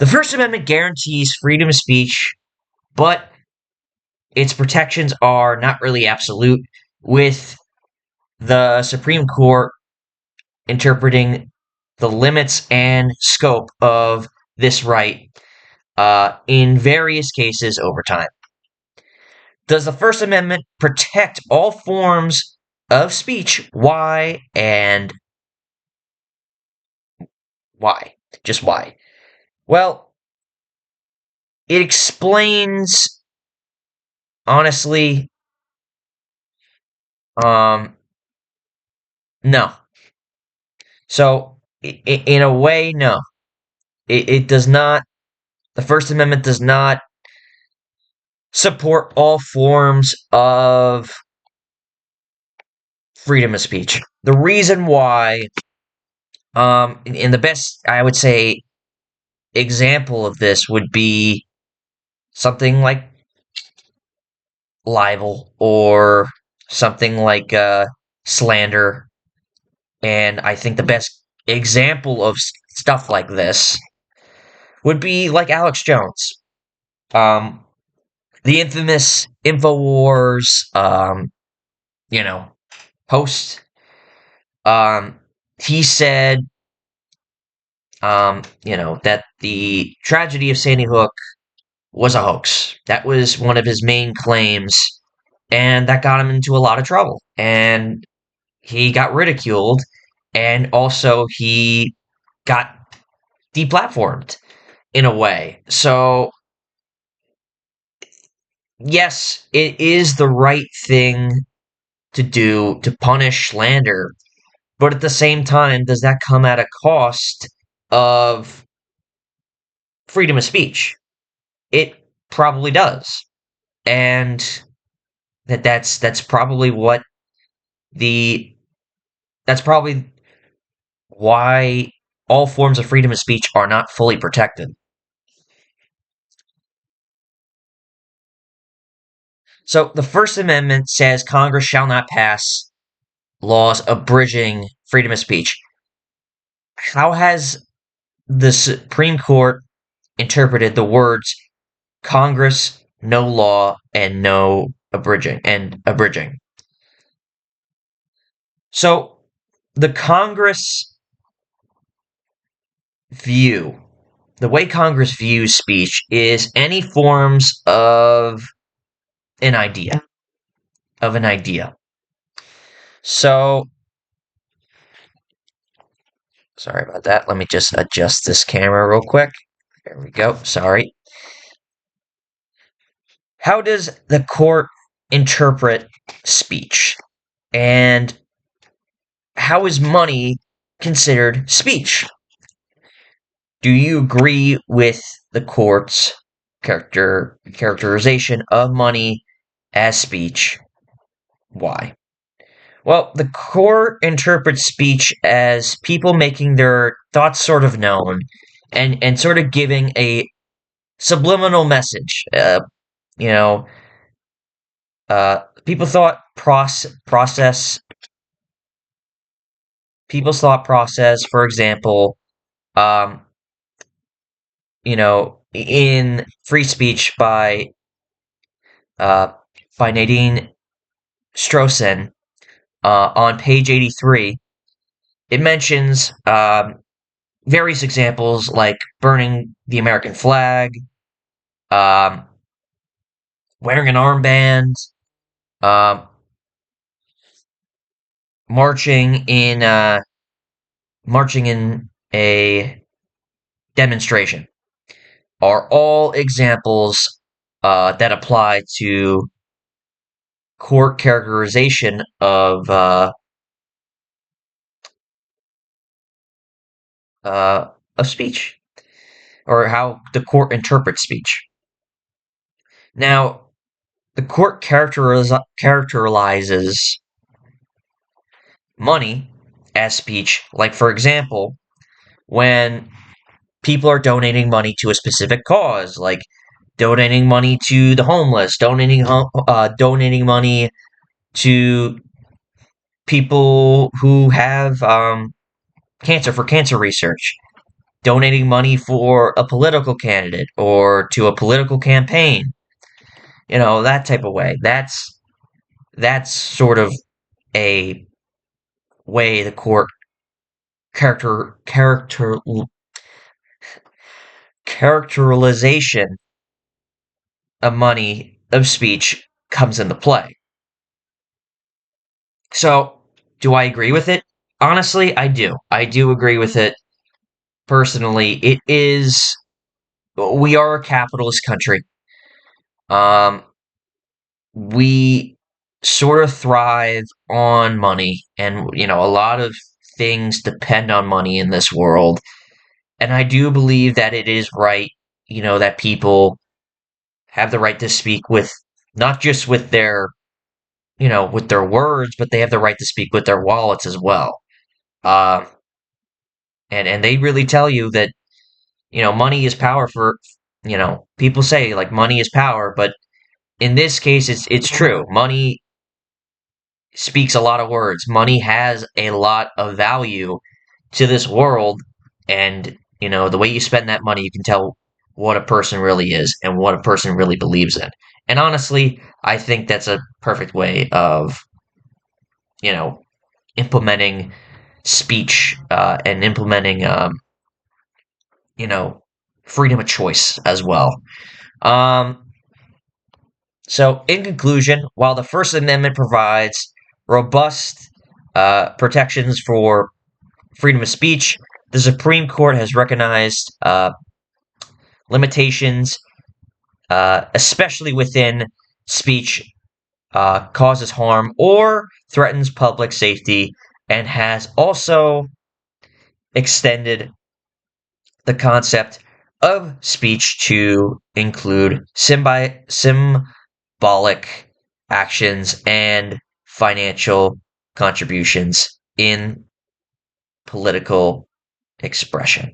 The First Amendment guarantees freedom of speech, but its protections are not really absolute, with the Supreme Court interpreting the limits and scope of this right in various cases over time. Does the First Amendment protect all forms of speech? Why and why? Just why? Well, it explains, honestly, no. So, in a way, no. It does not, the First Amendment does not support all forms of freedom of speech. The reason why, in the best, I would say, example of this would be something like libel or something like slander. And I think the best example of stuff like this would be like Alex Jones. Um, the infamous InfoWars, you know, host. He said, that the tragedy of Sandy Hook was a hoax. That was one of his main claims, and that got him into a lot of trouble. And he got ridiculed, and also he got deplatformed in a way. So, yes, it is the right thing to do to punish slander, but at the same time, does that come at a cost of freedom of speech? It probably does. And that's probably what the that's probably why all forms of freedom of speech are not fully protected. So the First Amendment says Congress shall not pass laws abridging freedom of speech. How has the Supreme Court interpreted the words Congress, no law, and no abridging? So the Congress view, the way Congress views speech is any forms of an idea, So, sorry about that. Let me just adjust this camera real quick. There we go. Sorry. How does the court interpret speech? And how is money considered speech? Do you agree with the court's characterization of money as speech? Why? Well, the court interprets speech as people making their thoughts sort of known and sort of giving a subliminal message. You know, people thought process, people's thought process, for example, um, in Free Speech uh, by Nadine Strossen, on page 83, it mentions various examples like burning the American flag, um, wearing an armband, um, marching in a demonstration are all examples that apply to court characterization of speech, or how the court interprets speech. Now, the court characterizes money as speech, like, for example, when people are donating money to a specific cause, like donating money to the homeless, donating money to people who have cancer for cancer research. donating money for a political candidate or to a political campaign, that type of way. That's sort of a way the court characterization of money of speech comes into play. So, do I agree with it? Honestly, I do. I do agree with it. Personally, we are a capitalist country. Um, we sort of thrive on money, and, a lot of things depend on money in this world. And I do believe that it is right, that people have the right to speak with, not just with with their words, but they have the right to speak with their wallets as well. Uh, and they really tell you that, money is power for, people say like money is power, but in this case, it's true. Money speaks a lot of words. Money has a lot of value to this world, and the way you spend that money, you can tell what a person really is and what a person really believes in. And honestly, I think that's a perfect way of you know implementing speech and implementing you know freedom of choice as well. Um, so, in conclusion, while the First Amendment provides robust protections for freedom of speech, the Supreme Court has recognized limitations, especially within speech causes harm or threatens public safety, and has also extended the concept of speech to include symbolic actions and financial contributions in political expression.